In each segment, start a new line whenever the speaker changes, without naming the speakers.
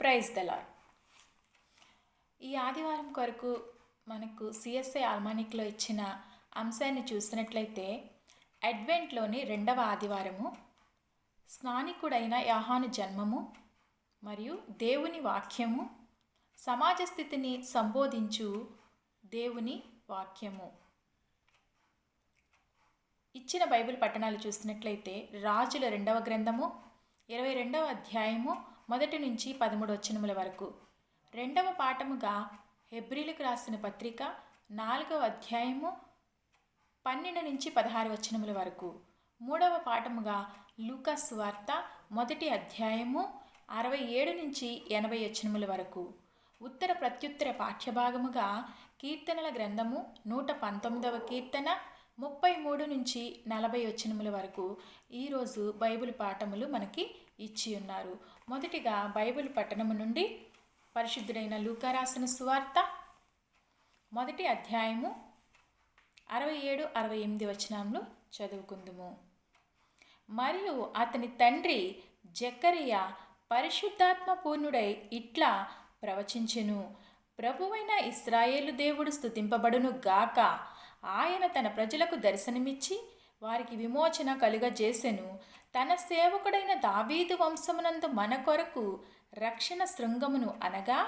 Praise the lord. ఈ ఆదివారం కొరకు మనకు సిఎస్ఐ ఆల్మానిక్లో ఇచ్చిన అంశాన్ని చూసినట్లయితే అడ్వెంట్లోని 2వ ఆదివారము, స్నానికుడైన యోహాను జన్మము మరియు దేవుని వాక్యము, సమాజ స్థితిని సంబోధించు దేవుని వాక్యము. ఇచ్చిన బైబిల్ పట్టణాలు చూసినట్లయితే రాజుల 2వ గ్రంథము 22వ అధ్యాయము 1 నుంచి 13 వచనముల వరకు. 2వ పాఠముగా హెబ్రీలకు రాసిన పత్రిక 4వ అధ్యాయము 12 నుంచి 16 వచనముల వరకు. 3వ పాఠముగా లూకా సువార్త 1వ అధ్యాయము 67 నుంచి 80 వచనముల వరకు. ఉత్తర ప్రత్యుత్తర పాఠ్యభాగముగా కీర్తనల గ్రంథము 119వ కీర్తన 33 నుంచి 40 వచనముల వరకు ఈరోజు బైబిల్ పాఠములు మనకి ఇచ్చి ఉన్నారు. మొదటిగా బైబిల్ పట్టణము నుండి పరిశుద్ధుడైన లూకా రాసిన సువార్త 1వ అధ్యాయము 67-68 వచనములు చదువుకుందుము. మరియు అతని తండ్రి జకరియా పరిశుద్ధాత్మ పూర్ణుడై ఇట్లా ప్రవచించెను. ప్రభువైన ఇశ్రాయేలు దేవుడు స్తుతింపబడును గాక. ఆయన తన ప్రజలకు దర్శనమిచ్చి వారికి విమోచన కలుగజేసెను. తన సేవకుడైన దావీదు వంశమునందు మన కొరకు రక్షణ శృంగమును అనగా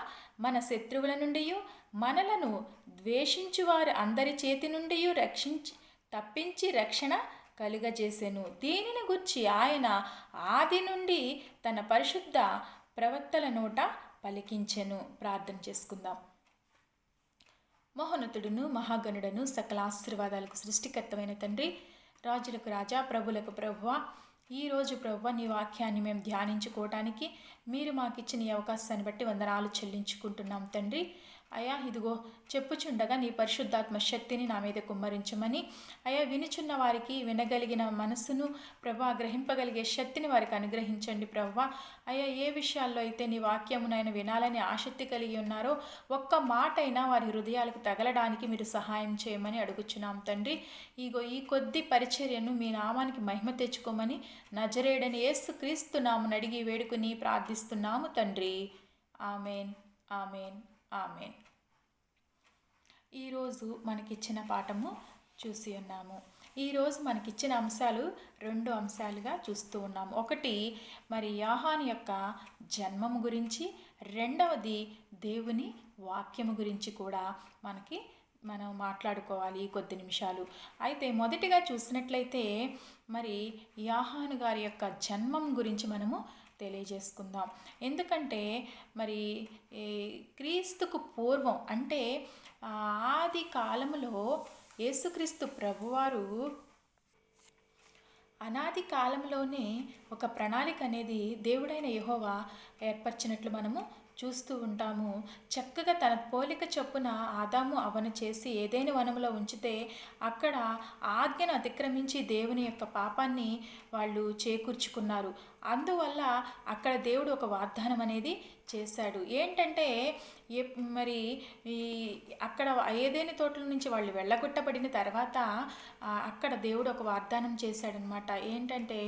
మన శత్రువుల నుండి మనలను ద్వేషించువారు అందరి చేతి నుండి తప్పించి రక్షణ కలుగజేసెను. దీనిని గుర్చి ఆయన ఆది నుండి తన పరిశుద్ధ ప్రవక్తల నోట పలికించెను. ప్రార్థన చేసుకుందాం. మహోన్నతుడును మహాగణుడను సకల ఆశీర్వాదాలకు సృష్టికర్తమైన తండ్రి, రాజులకు రాజా, ప్రభులకు ప్రభువా, ఈరోజు ప్రభువా నీ వాక్యాన్ని మేము ధ్యానించుకోవటానికి మీరు మాకు ఇచ్చిన ఈ అవకాశాన్ని బట్టి వందనాలు చెల్లించుకుంటున్నాం తండ్రి. అయా ఇదిగో చెప్పుచుండగా నీ పరిశుద్ధాత్మ శక్తిని నా మీద కుమ్మరించమని, అయా వినుచున్న వారికి వినగలిగిన మనసును ప్రభా, గ్రహింపగలిగే శక్తిని వారికి అనుగ్రహించండి ప్రభా. అయా ఏ విషయాల్లో అయితే నీ వాక్యమునైనా వినాలని ఆసక్తి కలిగి ఉన్నారో ఒక్క మాట అయినా వారి హృదయాలకు తగలడానికి మీరు సహాయం చేయమని అడుగుచున్నాం తండ్రి. ఇగో ఈ కొద్ది పరిచర్యను మీ నామానికి మహిమ తెచ్చుకోమని నజరేయుడైన యేసుక్రీస్తు నామమున అడిగి వేడుకుని ప్రార్థిస్తున్నాము తండ్రి. Amen, amen, amen. ఈరోజు మనకిచ్చిన పాఠము చూసి ఉన్నాము. ఈరోజు మనకిచ్చిన అంశాలు 2 అంశాలుగా చూస్తూ ఉన్నాము. ఒకటి మరి యోహాను యొక్క జన్మము గురించి, రెండవది దేవుని వాక్యము గురించి కూడా మనం మాట్లాడుకోవాలి ఈ కొద్ది నిమిషాలు. అయితే మొదటిగా చూసినట్లయితే మరి యోహాను గారి యొక్క జన్మం గురించి మనము తెలియజేసుకుందాం. ఎందుకంటే మరి క్రీస్తుకు పూర్వం అంటే ఆది కాలములో యేసుక్రీస్తు ప్రభువారు అనాది కాలంలోనే ఒక ప్రణాళిక అనేది దేవుడైన యెహోవా ఏర్పరిచినట్లు మనము చూస్తూ ఉంటాము. చక్కగా తన పోలిక చొప్పున ఆదాము అవను చేసి ఏదైనా వనములో ఉంచితే అక్కడ ఆజ్ఞను అతిక్రమించి దేవుని యొక్క పాపాన్ని వాళ్ళు చేకూర్చుకున్నారు. అందువల్ల అక్కడ దేవుడు ఒక వాగ్దానం అనేది చేశాడు. ఏంటంటే మరి ఈ అక్కడ ఏదైనా తోటల నుంచి వాళ్ళు వెళ్ళగొట్టబడిన తర్వాత అక్కడ దేవుడు ఒక వాగ్దానం చేశాడనమాట. ఏంటంటే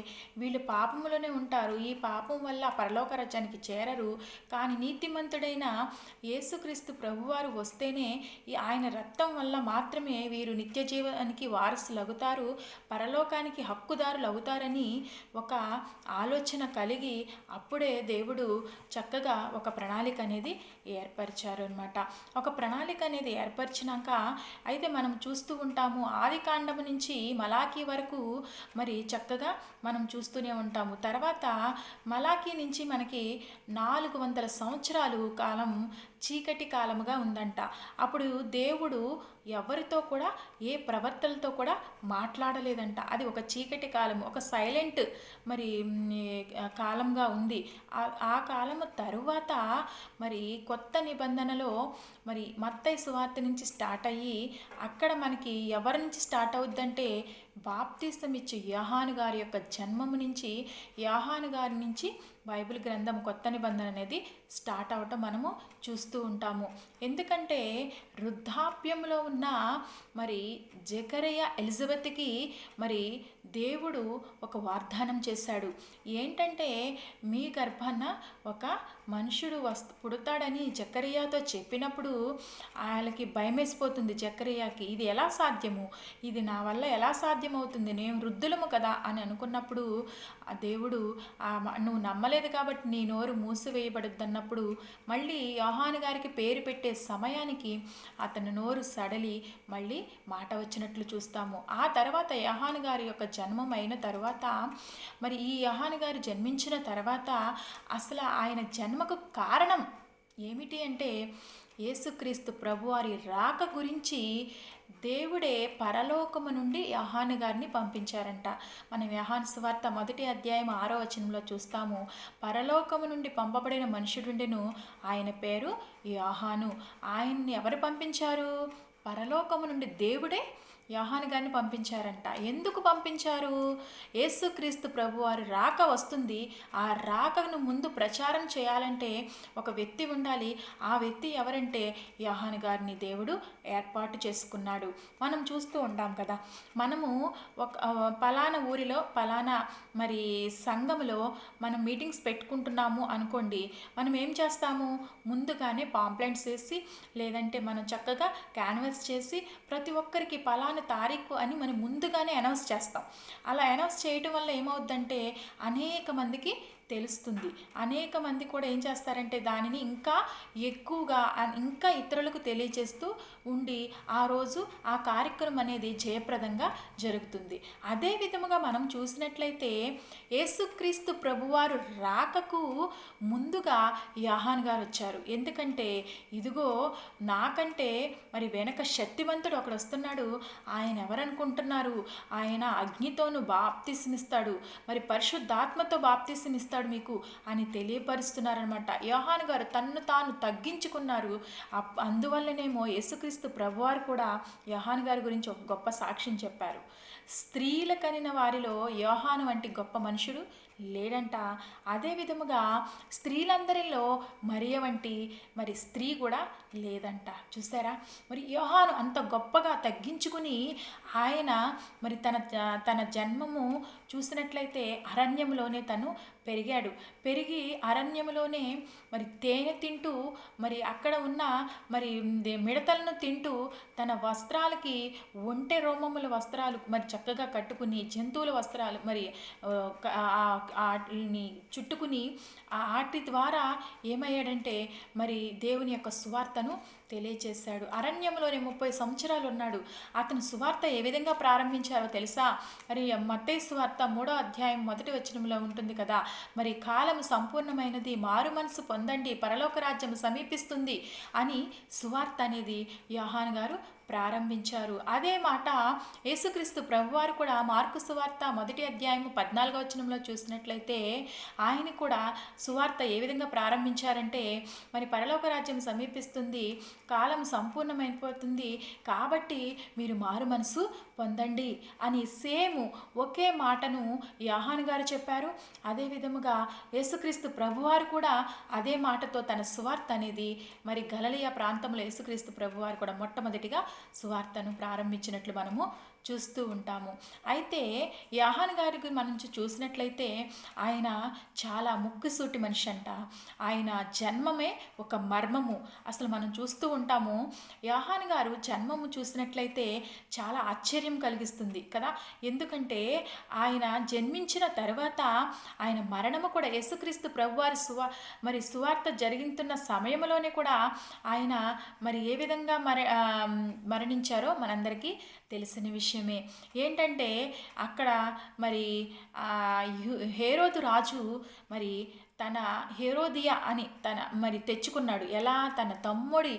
వీళ్ళు పాపములోనే ఉంటారు, ఈ పాపం వల్ల పరలోక రాజ్యానికి చేరరు, కానీ నీతిమంతుడైన యేసుక్రీస్తు ప్రభువారు వస్తేనే ఆయన రక్తం వల్ల మాత్రమే వీరు నిత్య జీవానికి వారసులు అవుతారు, పరలోకానికి హక్కుదారులు అవుతారని ఒక ఆలోచన కలిగి అప్పుడే దేవుడు చక్కగా ఒక ప్రణాళిక అనేది ఏర్పరిచారు అనమాట. ఒక ప్రణాళిక అనేది ఏర్పరిచినాక అయితే మనం చూస్తూ ఉంటాము ఆది కాండము నుంచి మలాకీ వరకు మరి చక్కగా మనం చూస్తూనే ఉంటాము. తర్వాత మలాకీ నుంచి మనకి 400 సంవత్సరాలు కాలం చీకటి కాలముగా ఉందంట. అప్పుడు దేవుడు ఎవరితో కూడా ఏ ప్రవర్తనలతో కూడా మాట్లాడలేదంట. అది ఒక చీకటి కాలం, ఒక సైలెంట్ మరి కాలంగా ఉంది. ఆ కాలము తరువాత మరి కొత్త నిబంధనలో మరి మత్తయి సువార్త నుంచి స్టార్ట్ అయ్యి అక్కడ మనకి ఎవరి నుంచి స్టార్ట్ అవుద్దంటే బాప్తిసం ఇచ్చే యోహాను గారి యొక్క జన్మము నుంచి, యోహాను గారి నుంచి బైబిల్ గ్రంథం కొత్త నిబంధన అనేది స్టార్ట్ అవటం మనము చూస్తూ ఉంటాము. ఎందుకంటే వృద్ధాప్యంలో ఉన్న మరి జకరియా ఎలిజబెత్కి మరి దేవుడు ఒక వాగ్దానం చేశాడు. ఏంటంటే మీ గర్భాన ఒక మనుషుడు పుడతాడని జకర్యాతో చెప్పినప్పుడు వాళ్ళకి భయమేసిపోతుంది జకర్యాకి. ఇది ఎలా సాధ్యము, ఇది నా వల్ల ఎలా సాధ్యమవుతుంది, నేను వృద్ధులము కదా అని అనుకున్నప్పుడు ఆ దేవుడు నువ్వు నమ్మలేదు కాబట్టి నీ నోరు మూసివేయబడుద్ది అన్నప్పుడు మళ్ళీ యోహాను గారికి పేరు పెట్టే సమయానికి అతని నోరు సడలి మళ్ళీ మాట వచ్చినట్లు చూస్తాము. ఆ తర్వాత యోహాను గారి యొక్క జన్మం అయిన తర్వాత, మరి ఈ యోహాను గారు జన్మించిన తర్వాత అసలు ఆయన జన్మకు కారణం ఏమిటి అంటే యేసుక్రీస్తు ప్రభువారి రాక గురించి దేవుడే పరలోకము నుండి యోహాను గారిని పంపించారంట. మనం యోహాను సువార్త 1వ అధ్యాయం 6వ వచనంలో చూస్తాము. పరలోకము నుండి పంపబడిన మనుషుడుండెను, ఆయన పేరు యోహాను. ఆయన్ని ఎవరు పంపించారు? పరలోకము నుండి దేవుడే యోహాను గారిని పంపించారంట. ఎందుకు పంపించారు? యేసుక్రీస్తు ప్రభువారు రాక వస్తుంది. ఆ రాకను ముందు ప్రచారం చేయాలంటే ఒక వ్యక్తి ఉండాలి. ఆ వ్యక్తి ఎవరంటే యోహాను గారిని దేవుడు ఏర్పాటు చేసుకున్నాడు. మనం చూస్తూ ఉంటాం కదా, మనము ఒక పలానా ఊరిలో పలానా మరి సంఘములో మనం మీటింగ్స్ పెట్టుకుంటున్నాము అనుకోండి. మనం ఏం చేస్తాము? ముందుగానే పాంప్లెంట్స్ వేసి లేదంటే మనం చక్కగా క్యాన్వాస్ చేసి ప్రతి ఒక్కరికి పలానా తారీఖు అని మనం ముందుగానే అనౌన్స్ చేస్తాం. అలా అనౌన్స్ చేయటం వల్ల ఏమవుద్దంటే అనేక మందికి తెలుస్తుంది. అనేక మంది కూడా ఏం చేస్తారంటే దానిని ఇంకా ఎక్కువగా ఇంకా ఇతరులకు తెలియజేస్తూ ఉండి ఆ రోజు ఆ కార్యక్రమం అనేది జయప్రదంగా జరుగుతుంది. అదే విధముగా మనం చూసినట్లయితే యేసుక్రీస్తు ప్రభువారు రాకకు ముందుగా యోహాను గారు వచ్చారు. ఎందుకంటే ఇదిగో నాకంటే మరి వెనక శక్తివంతుడు ఒకడు వస్తున్నాడు, ఆయన ఎవరనుకుంటున్నారు? ఆయన అగ్నితోను బాప్తిస్మిస్తాడు, మరి పరిశుద్ధాత్మతో బాప్తిస్మిస్తాడు మీకు అని తెలియపరుస్తున్నారనమాట. యోహాను గారు తన్ను తాను తగ్గించుకున్నారు. అందువల్లనేమో యేసుక్రీస్తు ప్రభువారు కూడా యోహాను గారి గురించి ఒక గొప్ప సాక్ష్యం చెప్పారు. స్త్రీల కనిన వారిలో యోహాను వంటి గొప్ప మనుషుడు లేడంట. అదే విధముగా స్త్రీలందరిలో మరియ వంటి మరి స్త్రీ కూడా లేదంట. చూసారా? మరి యోహాను అంత గొప్పగా తగ్గించుకుని ఆయన మరి తన జన్మము చూసినట్లయితే అరణ్యంలోనే తను పెరిగాడు. పెరిగి అరణ్యంలోనే మరి తేనె తింటూ మరి అక్కడ ఉన్న మరి మిడతలను తింటూ తన వస్త్రాలకి ఒంటె రోమముల వస్త్రాలు మరి చక్కగా కట్టుకుని జంతువుల వస్త్రాలు మరి వాటిని చుట్టుకుని వాటి ద్వారా ఏమయ్యాడంటే మరి దేవుని యొక్క సువార్తను తెలియచేశాడు. అరణ్యంలోనే 30 సంవత్సరాలు ఉన్నాడు. అతను సువార్త ఏ విధంగా ప్రారంభించారో తెలుసా? మరి మత్తయి సువార్త 3వ అధ్యాయం 1వ వచనంలో ఉంటుంది కదా, మరి కాలం సంపూర్ణమైనది, మారు మనసు పొందండి, పరలోక రాజ్యం సమీపిస్తుంది అని సువార్త అనేది యోహాను గారు ప్రారంభించారు. అదే మాట యేసుక్రీస్తు ప్రభువారు కూడా మార్కు సువార్త 1వ అధ్యాయం 14వ వచనంలో చూసినట్లయితే ఆయన కూడా సువార్త ఏ విధంగా ప్రారంభించారంటే మరి పరలోక రాజ్యం సమీపిస్తుంది, కాలం సంపూర్ణమైపోతుంది కాబట్టి మీరు మారు మనసు పొందండి అని సేమ్ ఒకే మాటను యోహాను గారు చెప్పారు. అదే విధముగా యేసుక్రీస్తు ప్రభువారు కూడా అదే మాటతో తన సువార్త అనేది మరి గలిలయ ప్రాంతంలో యేసుక్రీస్తు ప్రభువారు కూడా మొట్టమొదటిగా సువార్తను ప్రారంభించినట్లు మనము చూస్తూ ఉంటాము. అయితే యోహాను గారికి మనం చూసినట్లయితే ఆయన చాలా ముక్కుసూటి మనిషి అంట. ఆయన జన్మమే ఒక మర్మము. అసలు మనం చూస్తూ ఉంటాము, యోహాను గారు జన్మము చూసినట్లయితే చాలా ఆశ్చర్యం కలిగిస్తుంది కదా. ఎందుకంటే ఆయన జన్మించిన తర్వాత ఆయన మరణము కూడా యేసుక్రీస్తు ప్రభువారి సువార్త జరిగిస్తున్న సమయంలోనే కూడా ఆయన మరి ఏ విధంగా మరణించారో మనందరికీ తెలిసిన విషయమే. ఏంటంటే అక్కడ మరి హేరోదు రాజు మరి తన హేరోదియా అని తన మరి తెచ్చుకున్నాడు. ఎలా? తన తమ్ముడి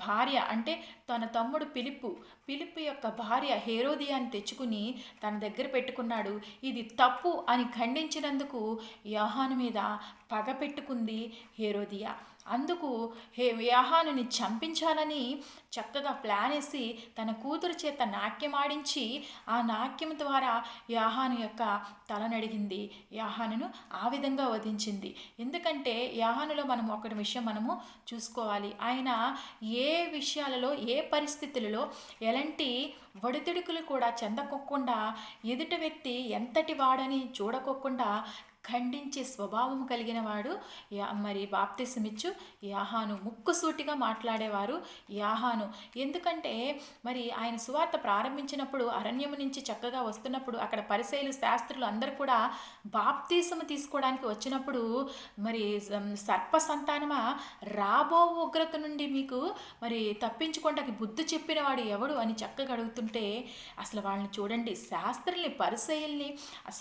భార్య అంటే తన తమ్ముడు ఫిలిప్పు యొక్క భార్య హేరోదియాని తెచ్చుకుని తన దగ్గర పెట్టుకున్నాడు. ఇది తప్పు అని ఖండించినందుకు యోహాను మీద పగ పెట్టుకుంది హేరోదియా. అందుకు యోహానుని చంపించాలని చక్కగా ప్లాన్ వేసి తన కూతురు చేత నాట్యమాడించి ఆ నాట్యం ద్వారా యోహాను యొక్క తల నడిగింది. యోహానును ఆ విధంగా వధించింది. బోధించింది. ఎందుకంటే యోహానులో మనం ఒక విషయం మనము చూసుకోవాలి. ఆయన ఏ విషయాలలో, ఏ పరిస్థితులలో ఎలాంటి ఒడిదుడుకులు కూడా చెందకోకుండా, ఎదుటి వ్యక్తి ఎంతటి వాడని చూడకోకుండా ఖండించే స్వభావం కలిగిన వాడు మరి బాప్తిసమిచ్చు యోహాను. ముక్కుసూటిగా మాట్లాడేవారు యోహాను. ఎందుకంటే మరి ఆయన సువార్త ప్రారంభించినప్పుడు అరణ్యము నుంచి చక్కగా వస్తున్నప్పుడు అక్కడ పరిసయ్యులు, శాస్త్రులు అందరూ కూడా బాప్తిసము తీసుకోవడానికి వచ్చినప్పుడు మరి సర్ప సంతానమా, రాబో ఉగ్రత నుండి మీకు మరి తప్పించుకోవడానికి బుద్ధి చెప్పిన వాడు ఎవడు అని చక్కగా అడుగుతుంటే అసలు వాళ్ళని చూడండి, శాస్త్రుల్ని, పరిసయ్యుల్ని,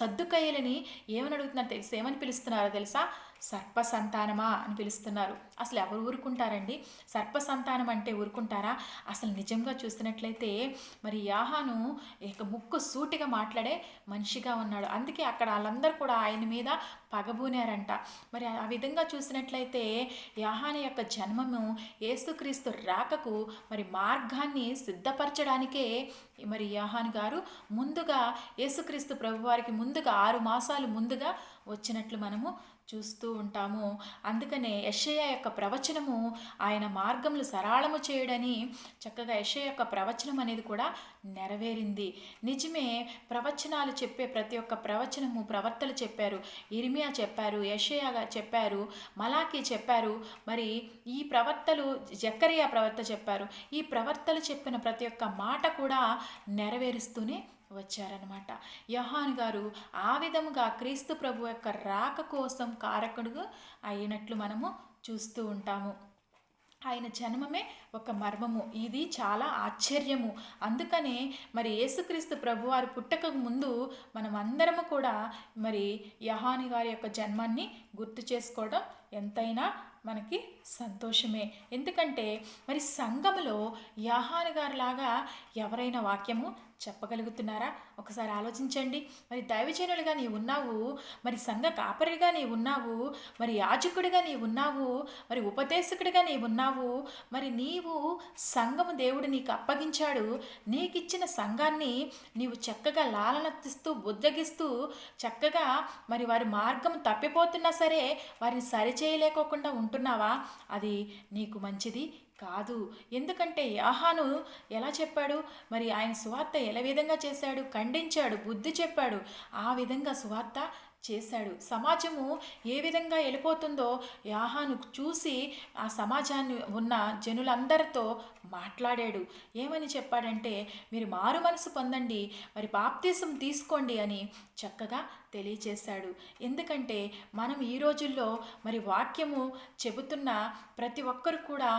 సద్దుకయ్యలని ఏమని అడుగుతున్నారు తెలుసా? ఏమని పిలుస్తున్నారో తెలుసా? సర్ప సంతానమా అని పిలుస్తున్నారు. అసలు ఎవరు ఊరుకుంటారండి? సర్ప సంతానం అంటే ఊరుకుంటారా? అసలు నిజంగా చూసినట్లయితే మరి యోహాను ఇక ముక్కు సూటిగా మాట్లాడే మనిషిగా ఉన్నాడు. అందుకే అక్కడ వాళ్ళందరూ కూడా ఆయన మీద పగబూనారంట. మరి ఆ విధంగా చూసినట్లయితే యోహాను యొక్క జన్మము యేసుక్రీస్తు రాకకు మరి మార్గాన్ని సిద్ధపరచడానికే మరి యోహాను గారు ముందుగా యేసుక్రీస్తు ప్రభువారికి ముందుగా 6 మాసాలు ముందుగా వచ్చినట్లు మనము చూస్తూ ఉంటాము. అందుకనే యెషయా యొక్క ప్రవచనము ఆయన మార్గములు సరళము చేయడని చక్కగా యెషయా యొక్క ప్రవచనం అనేది కూడా నెరవేరింది. నిజమే, ప్రవచనాలు చెప్పే ప్రతి ఒక్క ప్రవచనము ప్రవక్తలు చెప్పారు. ఇర్మియా చెప్పారు, యెషయా చెప్పారు, మలాకీ చెప్పారు. మరి ఈ ప్రవక్తలు, జకరియా ప్రవక్త చెప్పారు. ఈ ప్రవక్తలు చెప్పిన ప్రతి ఒక్క మాట కూడా నెరవేరుస్తూనే వచ్చారనమాట. యోహాను గారు ఆ విధముగా క్రీస్తు ప్రభు యొక్క రాక కోసం కారకుడు అయినట్లు మనము చూస్తూ ఉంటాము. ఆయన జన్మమే ఒక మర్మము. ఇది చాలా ఆశ్చర్యము. అందుకనే మరి యేసుక్రీస్తు ప్రభువారు పుట్టక ముందు మనం అందరము కూడా మరి యోహాను గారి యొక్క జన్మాన్ని గుర్తు చేసుకోవడం ఎంతైనా మనకి సంతోషమే. ఎందుకంటే మరి సంఘములో యోహాను గారిలాగా ఎవరైనా వాక్యము చెప్పగలుగుతున్నారా? ఒకసారి ఆలోచించండి. మరి దైవజనులుగా నీవు ఉన్నావు, మరి సంఘ కాపరిగా నీవు ఉన్నావు, మరి యాజకుడిగా నీవు ఉన్నావు, మరి ఉపదేశకుడిగా నీవు ఉన్నావు. మరి నీవు సంఘము దేవుడు నీకు అప్పగించాడు. నీకిచ్చిన సంఘాన్ని నీవు చక్కగా లాలనతిస్తూ, బుద్ధగిస్తూ, చక్కగా మరి వారి మార్గం తప్పిపోతున్నా సరే వారిని సరిచేయలేకోకుండా ఉంటున్నావా? అది నీకు మంచిది కాదు. ఎందుకంటే యోహాను ఎలా చెప్పాడు? మరి ఆయన సువార్త ఎలా విధంగా చేశాడు? ఖండించాడు, బుద్ధి చెప్పాడు. ఆ విధంగా సువార్త చేశాడు. సమాజము ఏ విధంగా వెళ్ళిపోతుందో యోహాను చూసి ఆ సమాజాన్ని ఉన్న జనులందరితో మాట్లాడాడు. ఏమని చెప్పాడంటే, మీరు మారు మనసు పొందండి, మరి బాప్తిసం తీసుకోండి అని చక్కగా తెలియచేశాడు. ఎందుకంటే మనం ఈ రోజుల్లో మరి వాక్యము చెబుతున్న ప్రతి ఒక్కరు కూడా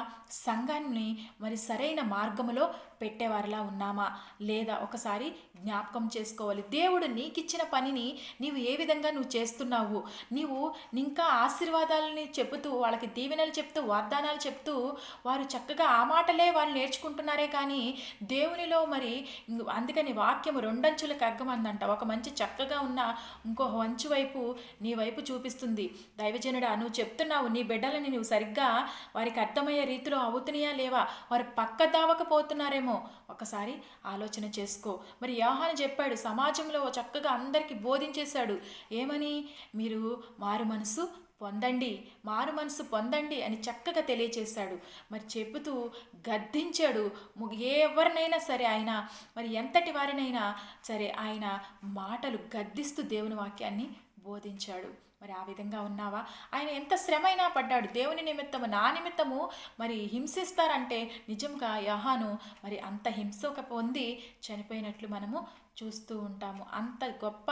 సంఘాన్ని మరి సరైన మార్గములో పెట్టేవారిలా ఉన్నామా లేదా ఒకసారి జ్ఞాపకం చేసుకోవాలి. దేవుడు నీకిచ్చిన పనిని నీవు ఏ విధంగా నువ్వు చేస్తున్నావు? నీవు ఇంకా ఆశీర్వాదాలని చెబుతూ, వాళ్ళకి దీవెనలు చెప్తూ, వాగ్దానాలు చెప్తూ వారు చక్కగా ఆ మాటలే వాళ్ళు నేర్చుకుంటున్నారే కానీ దేవునిలో మరి అందుకని వాక్యము రెండంచుల కగ్గమందంట. ఒక మంచి చక్కగా ఉన్న ఇంకో వంచు వైపు నీ వైపు చూపిస్తుంది. దైవజనుడా, నువ్వు చెప్తున్నావు, నీ బిడ్డలని నువ్వు సరిగ్గా వారికి అర్థమయ్యే రీతిలో అవుతున్నాయా లేవా? వారు పక్క దావకపోతున్నారేమో ఒకసారి ఆలోచన చేసుకో. మరి యోహాను చెప్పాడు, సమాజంలో చక్కగా అందరికీ బోధించేశాడు. ఏమని? మీరు మారు మనసు పొందండి, మారు మనసు పొందండి అని చక్కగా తెలియచేశాడు. మరి చెబుతూ గద్దించాడు. ఎవరినైనా సరే ఆయన మరి ఎంతటి వారినైనా సరే ఆయన మాటలు గద్దిస్తూ దేవుని వాక్యాన్ని బోధించాడు. మరి ఆ విధంగా ఉన్నావా? ఆయన ఎంత శ్రమైనా పడ్డాడు దేవుని నిమిత్తము, నా నిమిత్తము మరి హింసిస్తారంటే నిజంగా యోహాను మరి అంత హింస పొంది చనిపోయినట్లు మనము చూస్తూ ఉంటాము. అంత గొప్ప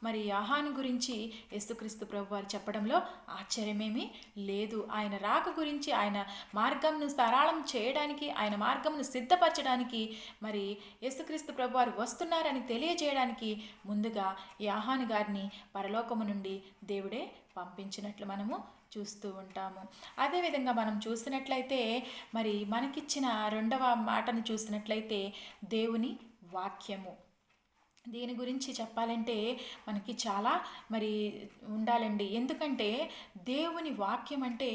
మరి యోహాను గురించి యేసుక్రీస్తు ప్రభు వారు చెప్పడంలో ఆశ్చర్యమేమీ లేదు. ఆయన రాక గురించి, ఆయన మార్గంను సరళం చేయడానికి, ఆయన మార్గంను సిద్ధపరచడానికి మరి యేసుక్రీస్తు ప్రభు వారు వస్తున్నారని తెలియజేయడానికి ముందుగా యోహాను గారిని పరలోకము నుండి దేవుడే పంపించినట్లు మనము చూస్తూ ఉంటాము. అదేవిధంగా మనం చూసినట్లయితే మరి మనకిచ్చిన రెండవ మాటను చూసినట్లయితే దేవుని వాక్యము. దీని గురించి చెప్పాలంటే మనకి చాలా మరి ఉండాలండి. ఎందుకంటే దేవుని వాక్యం అంటే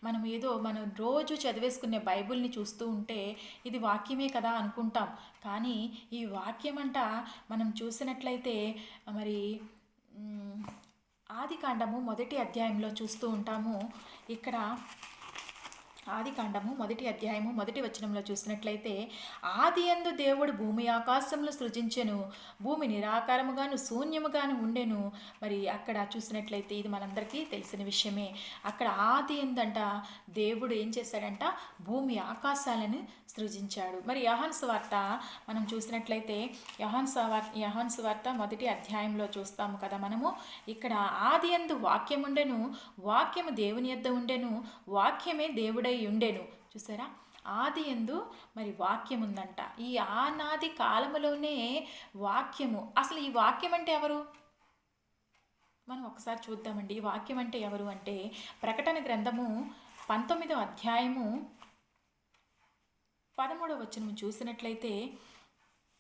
మనం రోజు చదివేసుకునే బైబిల్ని చూస్తూ ఉంటే ఇది వాక్యమే కదా అనుకుంటాం. కానీ ఈ వాక్యం అంట మనం చూసినట్లయితే మరి ఆదికాండము మొదటి అధ్యాయంలో చూస్తూ ఉంటాము. ఇక్కడ ఆదికాండము మొదటి అధ్యాయము మొదటి వచనంలో చూసినట్లయితే, ఆదియందు దేవుడు భూమి ఆకాశములు సృజించెను, భూమి నిరాకారముగాను శూన్యముగాను ఉండెను. మరి అక్కడ చూసినట్లయితే ఇది మనందరికీ తెలిసిన విషయమే. అక్కడ ఆదియందంట దేవుడు ఏం చేశాడంట, భూమి ఆకాశాలను సృజించాడు. మరి యోహాను సువార్త మనం చూసినట్లయితే యోహాను సువార్త మొదటి అధ్యాయంలో చూస్తాము కదా మనము. ఇక్కడ ఆదియందు వాక్యం ఉండెను, వాక్యము దేవుని యొద్ద ఉండెను, వాక్యమే దేవుడై ఉండెను. చూసారా, ఆది యందు మరి వాక్యం ఉందంట. ఈ ఆనాది కాలములోనే వాక్యము. అసలు ఈ వాక్యం అంటే ఎవరు? మనం ఒకసారి చూద్దామండి. ఈ వాక్యం అంటే ఎవరు అంటే, ప్రకటన గ్రంథము 19వ అధ్యాయము 13వ వచనం చూసినట్లయితే,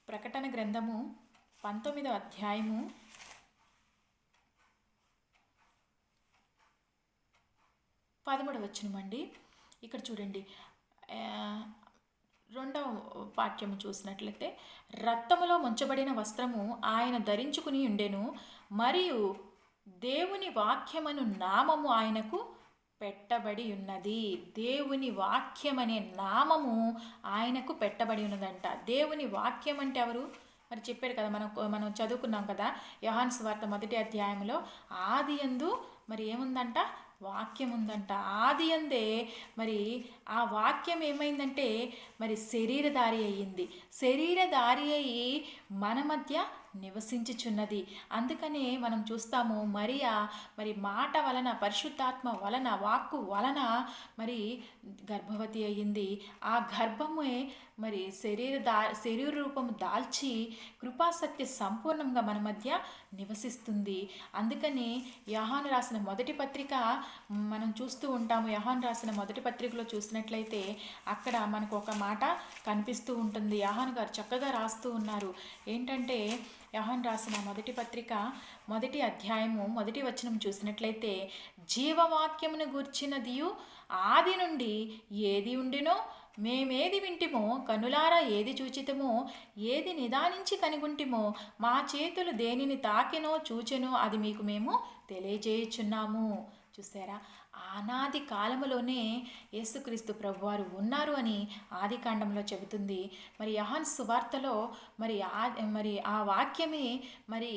ప్రకటన గ్రంథము 19వ అధ్యాయము 13వ వచనం అండి. ఇక్కడ చూడండి, రెండవ పాఠ్యము చూసినట్లయితే, రక్తములో ముంచబడిన వస్త్రము ఆయన ధరించుకుని ఉండెను, మరియు దేవుని వాక్యమను నామము ఆయనకు పెట్టబడి ఉన్నది. దేవుని వాక్యం అనే నామము ఆయనకు పెట్టబడి ఉన్నదంట. దేవుని వాక్యం అంటే ఎవరు? మరి చెప్పారు కదా, మనం చదువుకున్నాం కదా యోహాను సువార్త మొదటి అధ్యాయంలో, ఆది యందు మరి ఏముందంట, వాక్యం ఉందంట. ఆది యందే మరి ఆ వాక్యం ఏమైందంటే మరి శరీరధారి అయ్యింది. శరీరధారి అయ్యి మన మధ్య నివసించుచున్నది. అందుకనే మనం చూస్తాము, మరియా మరి మాట వలన, పరిశుద్ధాత్మ వలన, వాక్కు వలన మరి గర్భవతి అయ్యింది. ఆ గర్భమే మరి శరీర రూపము దాల్చి కృపాసత్య సంపూర్ణంగా మన మధ్య నివసిస్తుంది. అందుకని యోహాను రాసిన మొదటి పత్రిక మనం చూస్తూ ఉంటాము. యోహాను రాసిన మొదటి పత్రికలో చూసినట్లయితే అక్కడ మనకు ఒక మాట కనిపిస్తూ ఉంటుంది. యోహాను గారు చక్కగా రాస్తూ ఉన్నారు. ఏంటంటే, యోహాను రాసిన మొదటి పత్రిక మొదటి అధ్యాయము మొదటి వచనం చూసినట్లయితే, జీవవాక్యమును గూర్చినదియు ఆది నుండి ఏది ఉండినో, మేమేది వింటిమో, కనులారా ఏది చూచితమో, ఏది నిదానించి కనుగొంటిమో, మా చేతులు దేనిని తాకెనో చూచెనో అది మీకు మేము తెలియజేయుచున్నాము. చూసారా, ఆనాది కాలములోనే యేసుక్రీస్తు ప్రభువారు ఉన్నారు అని ఆదికాండంలో చెబుతుంది. మరి యోహాను సువార్తలో మరి ఆ వాక్యమే మరి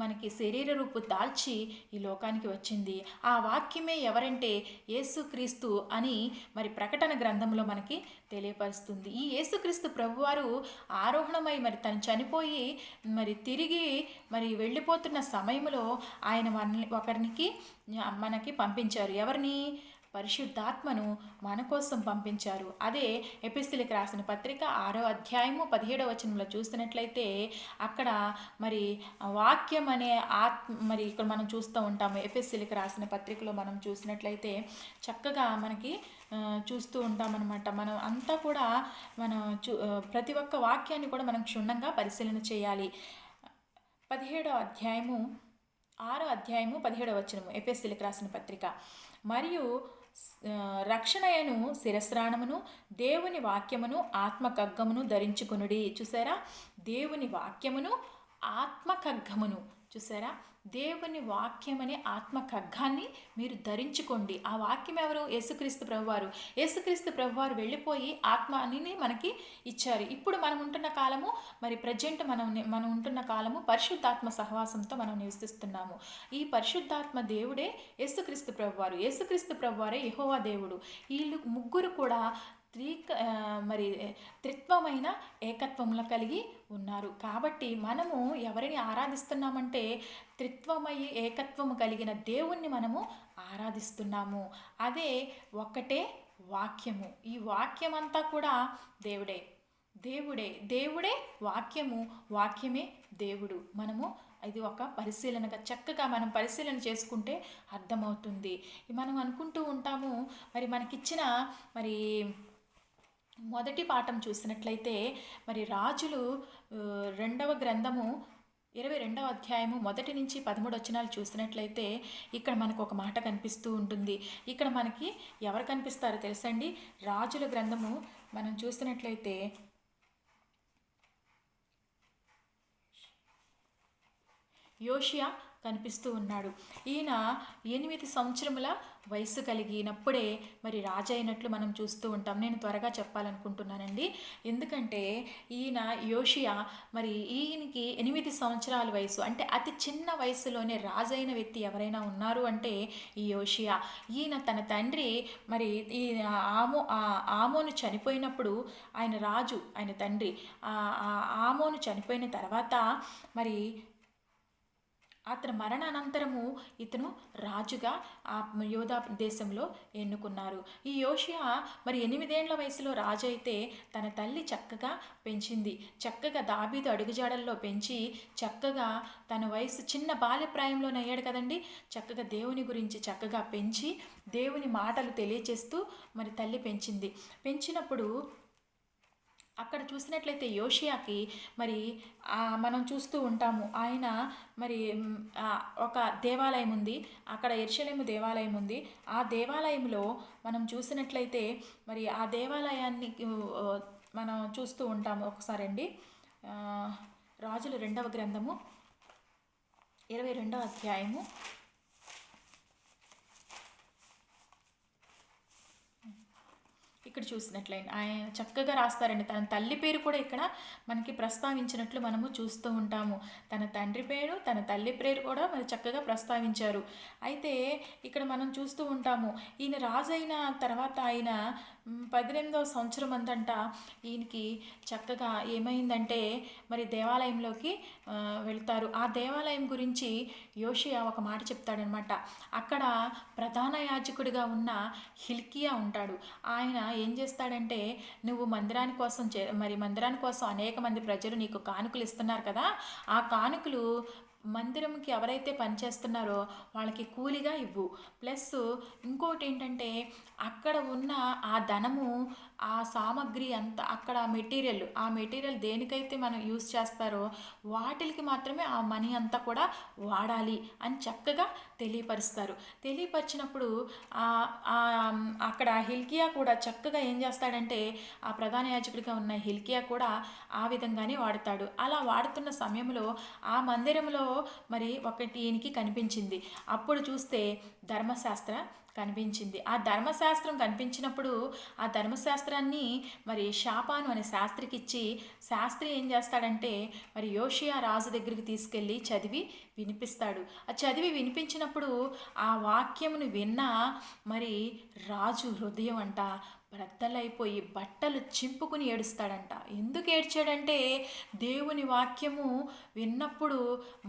మనకి శరీర రూపు దాల్చి ఈ లోకానికి వచ్చింది. ఆ వాక్యమే ఎవరంటే యేసుక్రీస్తు అని మరి ప్రకటన గ్రంథంలో మనకి తెలియపరుస్తుంది. ఈ యేసుక్రీస్తు ప్రభువారు ఆరోహణమై మరి తను చనిపోయి మరి తిరిగి మరి వెళ్ళిపోతున్న సమయంలో ఆయన ఒకరికి మనకి పంపించారు. ఎవరిని? పరిశుద్ధాత్మను మన కోసం పంపించారు. అదే ఎపిస్తులకు రాసిన పత్రిక 6వ అధ్యాయము 17వ వచనంలో చూసినట్లయితే అక్కడ మరి వాక్యం అనే మరి ఇక్కడ మనం చూస్తూ ఉంటాము. ఎపిస్తులకు రాసిన పత్రికలో మనం చూసినట్లయితే చక్కగా మనకి చూస్తూ ఉంటామన్నమాట. మనం అంతా కూడా మనం ప్రతి ఒక్క వాక్యాన్ని కూడా మనం క్షుణ్ణంగా పరిశీలన చేయాలి. 17వ అధ్యాయము 6వ అధ్యాయము 17వ వచనము ఎఫెసీయులకు రాసిన పత్రిక. మరియు రక్షణయను శిరస్త్రాణమును దేవుని వాక్యమును ఆత్మఖడ్గమును ధరించుకొనుడి. చూసారా, దేవుని వాక్యమును ఆత్మఖడ్గమును, చూసారా, దేవుని వాక్యం అనే ఆత్మఖడ్గాన్ని మీరు ధరించుకోండి. ఆ వాక్యం ఎవరు? యేసుక్రీస్తు ప్రభువారు. యేసుక్రీస్తు ప్రభువారు వెళ్ళిపోయి ఆత్మని మనకి ఇచ్చారు. ఇప్పుడు మనం ఉంటున్న కాలము మరి ప్రజెంట్ మనం ఉంటున్న కాలము పరిశుద్ధాత్మ సహవాసంతో మనం నివసిస్తున్నాము. ఈ పరిశుద్ధాత్మ దేవుడే యేసుక్రీస్తు ప్రభువారు. యేసుక్రీస్తు ప్రభువారే యెహోవా దేవుడు. వీళ్ళు ముగ్గురు కూడా మరి త్రిత్వమైన ఏకత్వంలో కలిగి ఉన్నారు. కాబట్టి మనము ఎవరిని ఆరాధిస్తున్నామంటే త్రిత్వమై ఏకత్వము కలిగిన దేవుణ్ణి మనము ఆరాధిస్తున్నాము. అదే ఒక్కటే వాక్యము. ఈ వాక్యం అంతా కూడా దేవుడే. దేవుడే వాక్యము, వాక్యమే దేవుడు. మనము ఇది ఒక పరిశీలనగా చక్కగా మనం పరిశీలన చేసుకుంటే అర్థమవుతుంది. మనం అనుకుంటూ ఉంటాము మరి మనకిచ్చిన మరి మొదటి పాఠం చూసినట్లయితే మరి రాజులు 2వ గ్రంథము 22వ అధ్యాయము 1 నుంచి 13 వచనాలు చూసినట్లయితే ఇక్కడ మనకు ఒక మాట కనిపిస్తూ ఉంటుంది. ఇక్కడ మనకి ఎవరు కనిపిస్తారో తెలుసండి? రాజుల గ్రంథము మనం చూసినట్లయితే యోషియా కనిపిస్తూ ఉన్నాడు. ఈయన 8 సంవత్సరముల వయసు కలిగినప్పుడే మరి రాజు అయినట్లు మనం చూస్తూ ఉంటాం. నేను త్వరగా చెప్పాలనుకుంటున్నానండి, ఎందుకంటే ఈయన యోషియా మరి ఈయనకి 8 సంవత్సరాల వయసు, అంటే అతి చిన్న వయసులోనే రాజైన వ్యక్తి ఎవరైనా ఉన్నారు అంటే ఈ యోషియా. ఈయన తన తండ్రి మరి ఈ ఆమోను చనిపోయినప్పుడు ఆయన రాజు, ఆయన తండ్రి ఆమోను చనిపోయిన తర్వాత మరి అతని మరణానంతరము ఇతను రాజుగా ఆ యోధా దేశంలో ఎన్నుకున్నారు. ఈ యోషియా మరి 8 ఏళ్ల వయసులో రాజు అయితే తన తల్లి చక్కగా పెంచింది. చక్కగా దావీదు అడుగుజాడల్లో పెంచి చక్కగా తన వయసు చిన్న బాల్యప్రాయంలోనే అయ్యాడు కదండి, చక్కగా దేవుని గురించి చక్కగా పెంచి దేవుని మాటలు తెలియచేస్తూ మరి తల్లి పెంచింది. పెంచినప్పుడు అక్కడ చూసినట్లయితే యోషియాకి మరి మనం చూస్తూ ఉంటాము, ఆయన మరి ఒక దేవాలయం ఉంది, అక్కడ యెరూషలేము దేవాలయం ఉంది. ఆ దేవాలయంలో మనం చూసినట్లయితే మరి ఆ దేవాలయాన్ని మనం చూస్తూ ఉంటాము. ఒకసారి అండి, రాజుల 2వ గ్రంథము 22వ అధ్యాయము ఇక్కడ చూసినట్లయితే ఆయన చక్కగా రాస్తారండి. తన తల్లి పేరు కూడా ఇక్కడ మనకి ప్రస్తావించినట్లు మనము చూస్తూ ఉంటాము. తన తండ్రి పేరు, తన తల్లి పేరు కూడా మరి చక్కగా ప్రస్తావించారు. అయితే ఇక్కడ మనం చూస్తూ ఉంటాము, ఈయన రాజు అయిన తర్వాత ఆయన 18వ సంవత్సరం అందంట ఈయనకి చక్కగా ఏమైందంటే మరి దేవాలయంలోకి వెళ్తారు. ఆ దేవాలయం గురించి యోషియా ఒక మాట చెప్తాడనమాట. అక్కడ ప్రధాన యాజకుడిగా ఉన్న హిల్కియా ఉంటాడు. ఆయన ఏం చేస్తాడంటే, నువ్వు మందిరాని కోసం అనేక మంది ప్రజలు నీకు కానుకలు ఇస్తున్నారు కదా, ఆ కానుకలు మందిరంకి ఎవరైతే పనిచేస్తున్నారో వాళ్ళకి కూలిగా ఇవ్వు. ప్లస్ ఇంకోటి ఏంటంటే, అక్కడ ఉన్న ఆ ధనము, ఆ సామాగ్రి అంతా, అక్కడ ఆ మెటీరియల్ దేనికైతే మనం యూస్ చేస్తారో వాటికి మాత్రమే ఆ మనీ అంతా కూడా వాడాలి అని చక్కగా తెలియపరుస్తారు. తెలియపరిచినప్పుడు అక్కడ హిల్కియా కూడా చక్కగా ఏం చేస్తాడంటే, ఆ ప్రధాన యాజకుడిగా ఉన్న హిల్కియా కూడా ఆ విధంగానే వాడతాడు. అలా వాడుతున్న సమయంలో ఆ మందిరంలో మరి ఒకటి ఈయనకి కనిపించింది. అప్పుడు చూస్తే ధర్మశాస్త్ర కనిపించింది. ఆ ధర్మశాస్త్రం కనిపించినప్పుడు ఆ ధర్మశాస్త్రాన్ని మరి షాపాను అనే శాస్త్రికి ఇచ్చి, శాస్త్రి ఏం చేస్తాడంటే మరి యోషియా రాజు దగ్గరికి తీసుకెళ్ళి చదివి వినిపిస్తాడు. ఆ చదివి వినిపించినప్పుడు ఆ వాక్యమును విన్న మరి రాజు హృదయం అంట బ్రద్దలైపోయి బట్టలు చింపుకుని ఏడుస్తాడంట. ఎందుకు ఏడ్చాడంటే, దేవుని వాక్యము విన్నప్పుడు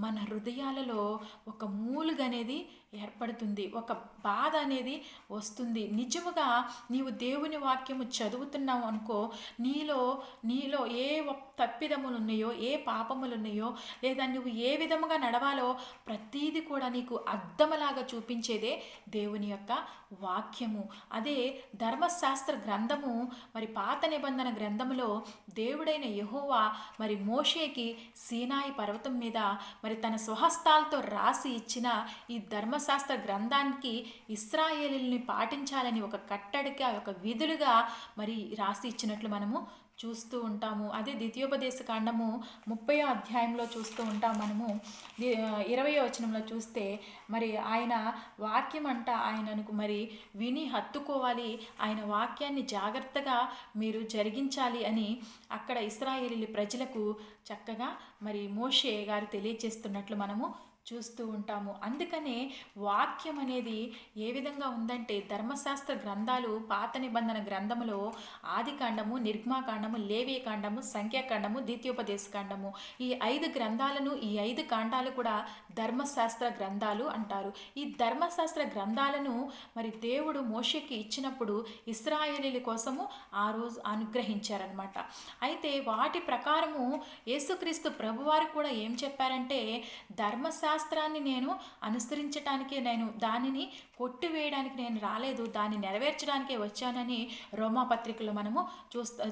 మన హృదయాలలో ఒక మూలుగ అనేది ఏర్పడుతుంది, ఒక బాధ అనేది వస్తుంది. నిజముగా నీవు దేవుని వాక్యము చదువుతున్నావు అనుకో, నీలో ఏ తప్పిదములు ఉన్నాయో, ఏ పాపములు ఉన్నాయో, లేదా నువ్వు ఏ విధముగా నడవాలో ప్రతీది కూడా నీకు అద్దములాగా చూపించేదే దేవుని యొక్క వాక్యము. అదే ధర్మశాస్త్ర గ్రంథము మరి పాత నిబంధన గ్రంథములో దేవుడైన యెహోవా మరి మోషేకి సీనాయి పర్వతం మీద మరి తన స్వహస్తాలతో రాసి ఇచ్చిన ఈ ధర్మశాస్త్ర గ్రంథానికి ఇశ్రాయేలీయుల్ని పాటించాలని ఒక కట్టడిగా, ఒక విధులుగా మరి రాసి ఇచ్చినట్లు మనము చూస్తూ ఉంటాము. అదే ద్వితీయోపదేశ కాండము 30వ అధ్యాయంలో చూస్తూ ఉంటాం మనము. 20వ వచనంలో చూస్తే మరి ఆయన వాక్యం అంట ఆయనకు మరి విని హత్తుకోవాలి, ఆయన వాక్యాన్ని జాగ్రత్తగా మీరు జరిగించాలి అని అక్కడ ఇశ్రాయేలీయుల ప్రజలకు చక్కగా మరి మోషే గారు తెలియజేస్తున్నట్లు మనము చూస్తూ ఉంటాము. అందుకనే వాక్యం అనేది ఏ విధంగా ఉందంటే, ధర్మశాస్త్ర గ్రంథాలు పాత నిబంధన గ్రంథములో ఆదికాండము, నిర్గమాకాండము, లేవీకాండము, సంఖ్యాకాండము, ద్వితీయోపదేశకాండము, ఈ 5 గ్రంథాలను, ఈ 5 కాండాలు కూడా ధర్మశాస్త్ర గ్రంథాలు అంటారు. ఈ ధర్మశాస్త్ర గ్రంథాలను మరి దేవుడు మోషేకి ఇచ్చినప్పుడు ఇశ్రాయేలీయుల కోసము ఆ రోజు అనుగ్రహించారనమాట. అయితే వాటి ప్రకారము యేసుక్రీస్తు ప్రభువారు కూడా ఏం చెప్పారంటే, ధర్మశాస్త్రాన్ని నేను అనుసరించటానికే నేను దానిని కొట్టివేయడానికి నేను రాలేదు, దాన్ని నెరవేర్చడానికే వచ్చానని రోమాపత్రికలో మనము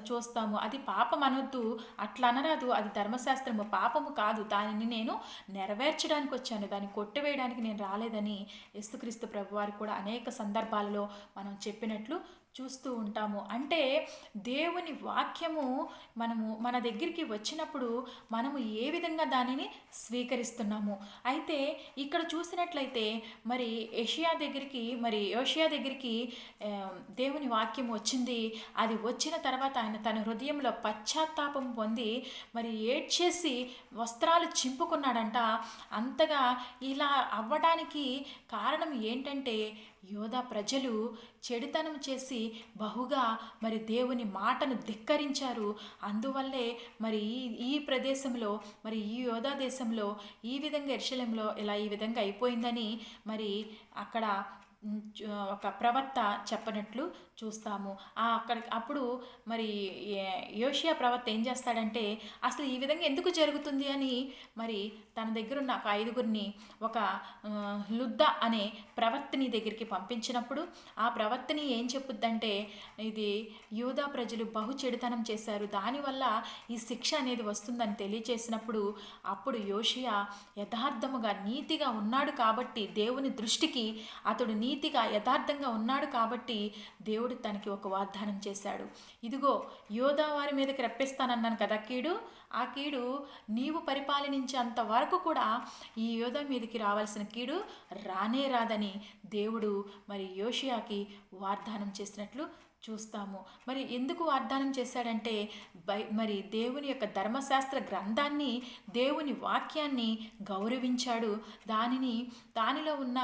చూస్తాము. అది పాపం అనొద్దు, అట్లా అనరాదు, అది ధర్మశాస్త్రము, పాపము కాదు, దానిని నేను నెరవేర్చడానికి వచ్చాను, దాన్ని కొట్టివేయడానికి నేను రాలేదని యేసుక్రీస్తు ప్రభువారు కూడా అనేక సందర్భాలలో మనం చెప్పినట్లు చూస్తూ ఉంటాము. అంటే దేవుని వాక్యము మన దగ్గరికి వచ్చినప్పుడు మనము ఏ విధంగా దానిని స్వీకరిస్తున్నాము. అయితే ఇక్కడ చూసినట్లయితే మరి యోషియా దగ్గరికి దేవుని వాక్యం వచ్చింది. అది వచ్చిన తర్వాత ఆయన తన హృదయంలో పశ్చాత్తాపం పొంది మరి ఏడ్చేసి వస్త్రాలు చింపుకున్నాడంట. అంతగా ఇలా అవ్వడానికి కారణం ఏంటంటే యోధా ప్రజలు చెడుతనం చేసి బహుగా మరి దేవుని మాటను ధిక్కరించారు. అందువల్లే మరి ఈ ప్రదేశంలో మరి ఈ యోధా దేశంలో ఈ విధంగా యెరూషలేములో ఇలా ఈ విధంగా అయిపోయిందని మరి అక్కడ ఒక ప్రవక్త చెప్పనట్లు చూస్తాము. అప్పుడు మరి యోషియా ప్రవక్త ఏం చేస్తాడంటే అసలు ఈ విధంగా ఎందుకు జరుగుతుంది అని మరి తన దగ్గర ఉన్న ఒక 5గురిని ఒక లుద్ద అనే ప్రవక్తని దగ్గరికి పంపించినప్పుడు ఆ ప్రవక్తని ఏం చెప్పుద్దంటే ఇది యూదా ప్రజలు బహు చెడుతనం చేశారు, దానివల్ల ఈ శిక్ష అనేది వస్తుందని తెలియచేసినప్పుడు అప్పుడు యోషియా యథార్థముగా నీతిగా ఉన్నాడు కాబట్టి దేవుని దృష్టికి అతడు నీతిగా యథార్థంగా ఉన్నాడు కాబట్టి దేవుడు తనకి ఒక వాగ్దానం చేశాడు. ఇదిగో యోధా వారి మీదకి రప్పిస్తానన్నాను కదా కీడు, ఆ కీడు నీవు పరిపాలనించేంత వరకు కూడా ఈ యోధా మీదకి రావాల్సిన కీడు రానే రాదని దేవుడు మరి యోషియాకి వాగ్దానం చేసినట్లు చూస్తాము. మరి ఎందుకు వాగ్దానం చేశాడంటే మరి దేవుని యొక్క ధర్మశాస్త్ర గ్రంథాన్ని, దేవుని వాక్యాన్ని గౌరవించాడు. దానిలో ఉన్న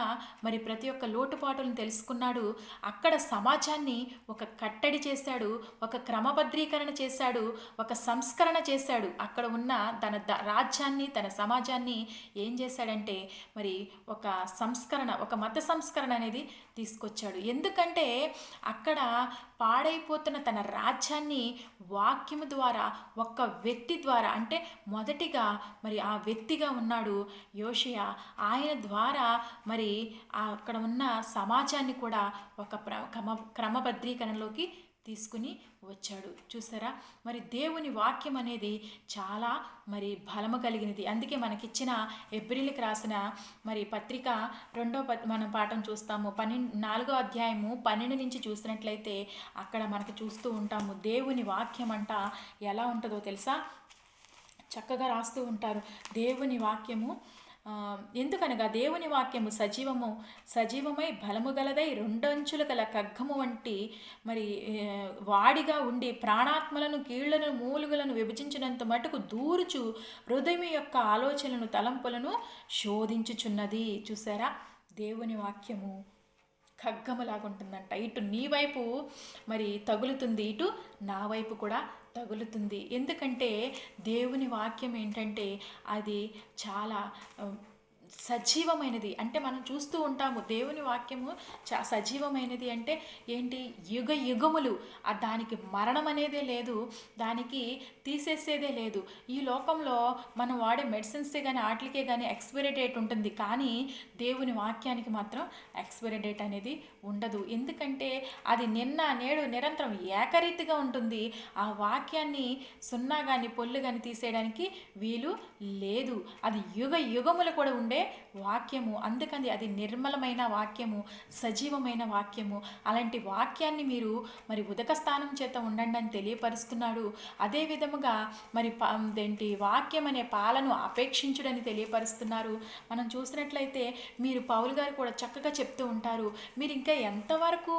మరి ప్రతి ఒక్క లోటుపాటులను తెలుసుకున్నాడు. అక్కడ సమాజాన్ని ఒక కట్టడి చేశాడు, ఒక క్రమబద్ధీకరణ చేశాడు, ఒక సంస్కరణ చేశాడు. అక్కడ ఉన్న తన రాజ్యాన్ని, తన సమాజాన్ని ఏం చేశాడంటే మరి ఒక సంస్కరణ, ఒక మత సంస్కరణ అనేది తీసుకొచ్చాడు. ఎందుకంటే అక్కడ పాడైపోతున్న తన రాజ్యాన్ని వాక్యము ద్వారా, ఒక్క వ్యక్తి ద్వారా, అంటే మొదటిగా మరి ఆ వ్యక్తిగా ఉన్నాడు యోషియా. ఆయన ద్వారా మరి అక్కడ ఉన్న సమాజాన్ని కూడా ఒక క్రమబద్ధీకరణలోకి తీసుకుని వచ్చాడు. చూసారా, మరి దేవుని వాక్యం అనేది చాలా మరి బలము కలిగినది. అందుకే మనకిచ్చిన హెబ్రీయులకు రాసిన మరి పత్రిక 2వ మనం పాఠం చూస్తాము. 4వ అధ్యాయము 12 నుంచి చూసినట్లయితే అక్కడ మనకు చూస్తూ ఉంటాము దేవుని వాక్యం అంట ఎలా ఉంటుందో తెలుసా. చక్కగా రాస్తూ ఉంటారు దేవుని వాక్యము. ఎందుకనగా దేవుని వాక్యము సజీవమై బలము గలదై 2 అంచులు గల ఖడ్గము వంటి మరి వాడిగా ఉండి ప్రాణాత్మలను, కీళ్లను, మూలుగులను విభజించినంత మటుకు దూరుచు హృదయం యొక్క ఆలోచనలను, తలంపులను శోధించుచున్నది. చూసారా, దేవుని వాక్యము ఖడ్గములాగుంటుందంట. ఇటు నీ వైపు మరి తగులుతుంది, ఇటు నా వైపు కూడా తగులుతుంది. ఎందుకంటే దేవుని వాక్యం ఏంటంటే అది చాలా సజీవమైనది. అంటే మనం చూస్తూ ఉంటాము దేవుని వాక్యము సజీవమైనది అంటే ఏంటి, యుగ యుగములు దానికి మరణం అనేదే లేదు, దానికి తీసేసేదే లేదు. ఈ లోకంలో మనం వాడే మెడిసిన్సే కానీ వాటికే కానీ ఎక్స్పైరీ డేట్ ఉంటుంది, కానీ దేవుని వాక్యానికి మాత్రం ఎక్స్పైరీ డేట్ అనేది ఉండదు. ఎందుకంటే అది నిన్న నేడు నిరంతరం ఏకరీతిగా ఉంటుంది. ఆ వాక్యాన్ని సున్నా కానీ పొల్లు కానీ తీసేయడానికి వీలు లేదు. అది యుగ యుగములు కూడా ఉండే వాక్యము. అందుకని అది నిర్మలమైన వాక్యము, సజీవమైన వాక్యము. అలాంటి వాక్యాన్ని మీరు మరి ఉదక స్థానం చేత ఉండండి అని తెలియపరుస్తున్నాడు. అదే విధముగా మరి వాక్యం అనే పాలను అపేక్షించుడని తెలియపరుస్తున్నారు. మనం చూసినట్లయితే మీరు పౌలు గారు కూడా చక్కగా చెప్తూ ఉంటారు. మీరు ఇంకా ఎంతవరకు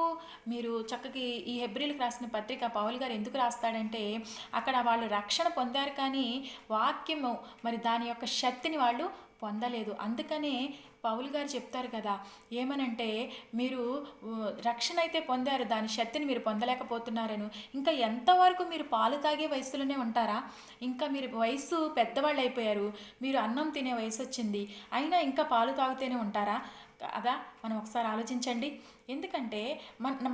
మీరు చక్కగా ఈ హెబ్రీయులకు రాసిన పత్రిక పౌలు గారు ఎందుకు రాస్తాడంటే అక్కడ వాళ్ళు రక్షణ పొందారు కానీ వాక్యము మరి దాని యొక్క శక్తిని వాళ్ళు పొందలేదు. అందుకనే పౌలు గారు చెప్తారు కదా, ఏమనంటే మీరు రక్షణ అయితే పొందారు, దాని శక్తిని మీరు పొందలేకపోతున్నారను. ఇంకా ఎంతవరకు మీరు పాలు తాగే వయసులోనే ఉంటారా? ఇంకా మీరు వయసు పెద్దవాళ్ళు అయిపోయారు, మీరు అన్నం తినే వయసు వచ్చింది, అయినా ఇంకా పాలు తాగుతూనే ఉంటారా? అదా మనం ఒకసారి ఆలోచించండి. ఎందుకంటే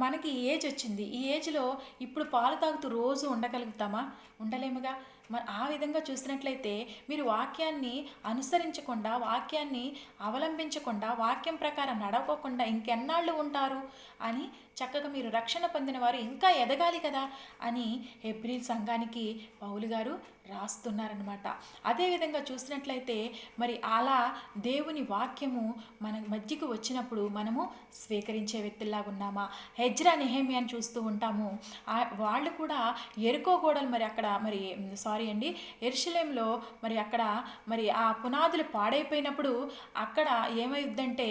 మనకి ఏజ్ వచ్చింది, ఈ ఏజ్లో ఇప్పుడు పాలు తాగుతూ రోజు ఉండగలుగుతామా? ఉండలేముగా. ఆ విధంగా చూసినట్లయితే మీరు వాక్యాన్ని అనుసరించకుండా, వాక్యాన్ని అవలంబించకుండా, వాక్యం ప్రకారం నడవకోకుండా ఇంకెన్నాళ్ళు ఉంటారు అని చక్కగా మీరు రక్షణ పొందిన వారు ఇంకా ఎదగాలి కదా అని హెబ్రీల్ సంఘానికి పౌలు గారు రాస్తున్నారనమాట. అదేవిధంగా చూసినట్లయితే మరి అలా దేవుని వాక్యము మన మధ్యకు వచ్చినప్పుడు మనము స్వీకరించే వ్యక్తుల్లాగా ఉన్నామా? హెజ్రా నెహెమ్యాని చూస్తూ ఉంటాము. వాళ్ళు కూడా ఎరుకో గోడలు మరి అక్కడ మరి యెరూషలేములో మరి అక్కడ మరి ఆ పునాదులు పాడైపోయినప్పుడు అక్కడ ఏమైందంటే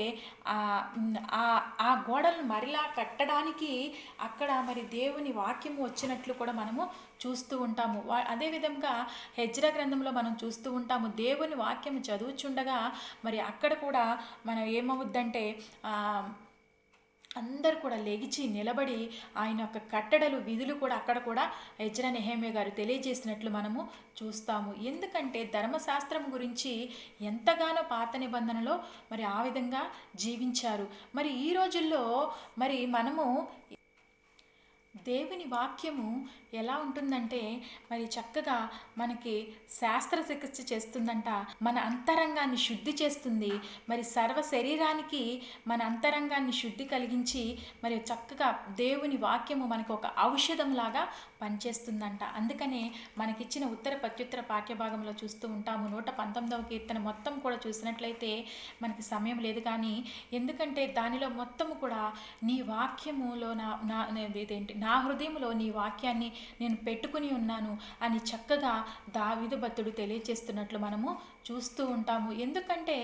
ఆ గోడలను మరలా కట్టడానికి అక్కడ మరి దేవుని వాక్యము వచ్చినట్లు కూడా మనము చూస్తూ ఉంటాము. అదేవిధంగా హెజ్రా గ్రంథంలో మనం చూస్తూ ఉంటాము. దేవుని వాక్యం చదువుచుండగా మరి అక్కడ కూడా మనం ఏమవుద్దంటే అందరు కూడా లెగిచి నిలబడి ఆయన యొక్క కట్టడలు విధులు కూడా అక్కడ కూడా హెజ్రా నెహెమ్యా గారు తెలియజేసినట్లు మనము చూస్తాము. ఎందుకంటే ధర్మశాస్త్రం గురించి ఎంతగానో పాత నిబంధనలో మరి ఆ విధంగా జీవించారు. మరి ఈ రోజుల్లో మరి మనము దేవుని వాక్యము ఎలా ఉంటుందంటే మరి చక్కగా మనకి శాస్త్రచికిత్స చేస్తుందంట. మన అంతరంగాన్ని శుద్ధి చేస్తుంది. మరి సర్వ శరీరానికి మన అంతరంగాన్ని శుద్ధి కలిగించి మరి చక్కగా దేవుని వాక్యము మనకు ఒక ఔషధంలాగా పనిచేస్తుందంట. అందుకనే మనకిచ్చిన ఉత్తర ప్రత్యుత్తర పాఠ్యభాగంలో చూస్తూ ఉంటాము. 119వ కీర్తన మొత్తం కూడా చూసినట్లయితే మనకి సమయం లేదు కానీ, ఎందుకంటే దానిలో మొత్తము కూడా నీ వాక్యములో నా హృదయంలో నీ వాక్యాన్ని నేను పెట్టుకుని ఉన్నాను అని చక్కగా దావీదు భక్తుడు తెలియజేస్తున్నట్లు మనము చూస్తూ ఉంటాము. ఎందుకంటే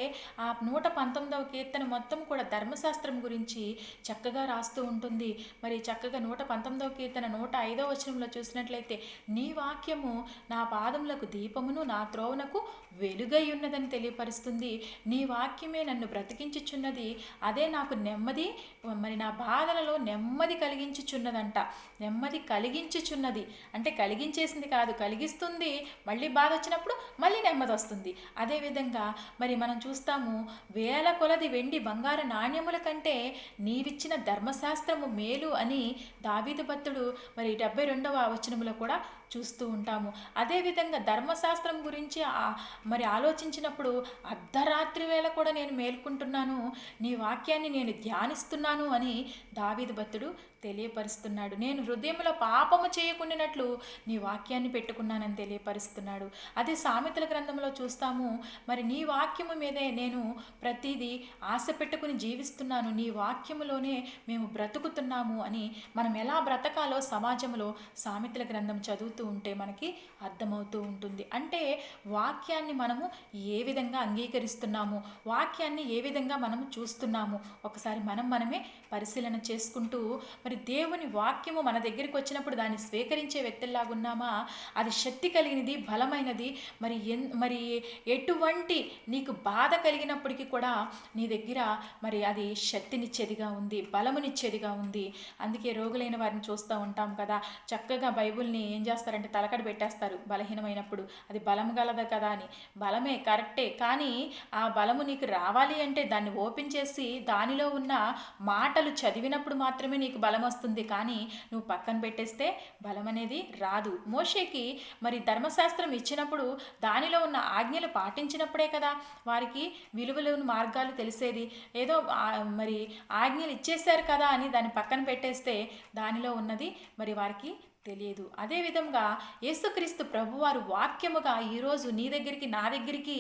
ఆ 119వ కీర్తన మొత్తం కూడా ధర్మశాస్త్రం గురించి చక్కగా రాస్తూ ఉంటుంది. మరి చక్కగా 119వ కీర్తన 105వ వచనంలో చూసినట్లయితే నీ వాక్యము నా పాదములకు దీపమును నా త్రోవనకు వెలుగై ఉన్నదని తెలియపరుస్తుంది. నీ వాక్యమే నన్ను బ్రతికించుచున్నది, అదే నాకు నెమ్మది, మరి నా బాధలలో నెమ్మది కలిగించుచున్నదంట. నెమ్మది కలిగించుచున్నది అంటే కలిగించేసింది కాదు, కలిగిస్తుంది. మళ్ళీ బాధ వచ్చినప్పుడు మళ్ళీ నెమ్మది వస్తుంది. అదేవిధంగా మరి మనం చూస్తాము, వేల కొలది వెండి బంగార నాణ్యముల కంటే నీవిచ్చిన ధర్మశాస్త్రము మేలు అని దావీదు భక్తుడు మరి 72వ వచనములో కూడా చూస్తూ ఉంటాము. అదేవిధంగా ధర్మశాస్త్రం గురించి మరి ఆలోచించినప్పుడు అర్ధరాత్రి వేళ కూడా నేను మేల్కుంటున్నాను, నీ వాక్యాన్ని నేను ధ్యానిస్తున్నాను అని దావీదు భక్తుడు తెలియపరుస్తున్నాడు. నేను హృదయంలో పాపము చేయకుండానట్లు నీ వాక్యాన్ని పెట్టుకున్నానని తెలియపరుస్తున్నాడు. అదే సామెతల గ్రంథంలో చూస్తాము, మరి నీ వాక్యము మీదే నేను ప్రతిదీ ఆశ పెట్టుకుని జీవిస్తున్నాను, నీ వాక్యములోనే మేము బ్రతుకుతున్నాము అని మనం ఎలా బ్రతకాలో సమాజంలో సామెతల గ్రంథం చదువుతూ ఉంటే మనకి అర్థమవుతూ ఉంటుంది. అంటే వాక్యాన్ని మనము ఏ విధంగా అంగీకరిస్తున్నాము, వాక్యాన్ని ఏ విధంగా మనము చూస్తున్నాము, ఒకసారి మనమే పరిశీలన చేసుకుంటూ మరి దేవుని వాక్యము మన దగ్గరికి వచ్చినప్పుడు దాన్ని స్వీకరించే వ్యక్తుల్లాగున్నామా? అది శక్తి కలిగినది, బలమైనది. మరి ఎటువంటి నీకు బాధ కలిగినప్పటికీ కూడా నీ దగ్గర మరి అది శక్తినిచ్చేదిగా ఉంది, బలమునిచ్చేదిగా ఉంది. అందుకే రోగులైన వారిని చూస్తూ ఉంటాం కదా, చక్కగా బైబుల్ని ఏం చేస్తారంటే తలకడ పెట్టేస్తారు బలహీనమైనప్పుడు. అది బలం గలదా కదా అని. బలమే, కరెక్టే, కానీ ఆ బలము నీకు రావాలి అంటే దాన్ని ఓపెన్ చేసి దానిలో ఉన్న మాటలు చదివినప్పుడు మాత్రమే నీకు బలం వస్తుంది. కానీ నువ్వు పక్కన పెట్టేస్తే బలం అనేది రాదు. మోషేకి మరి ధర్మశాస్త్రం ఇచ్చినప్పుడు దానిలో ఉన్న ఆజ్ఞలు పాటించినప్పుడే కదా వారికి విలువలోని మార్గాలు తెలిసేది. ఏదో మరి ఆజ్ఞలు ఇచ్చేశారు కదా అని దాన్ని పక్కన పెట్టేస్తే దానిలో ఉన్నది మరి వారికి తెలియదు. అదేవిధంగా యేసుక్రీస్తు ప్రభువారు వాక్యముగా ఈరోజు నీ దగ్గరికి, నా దగ్గరికి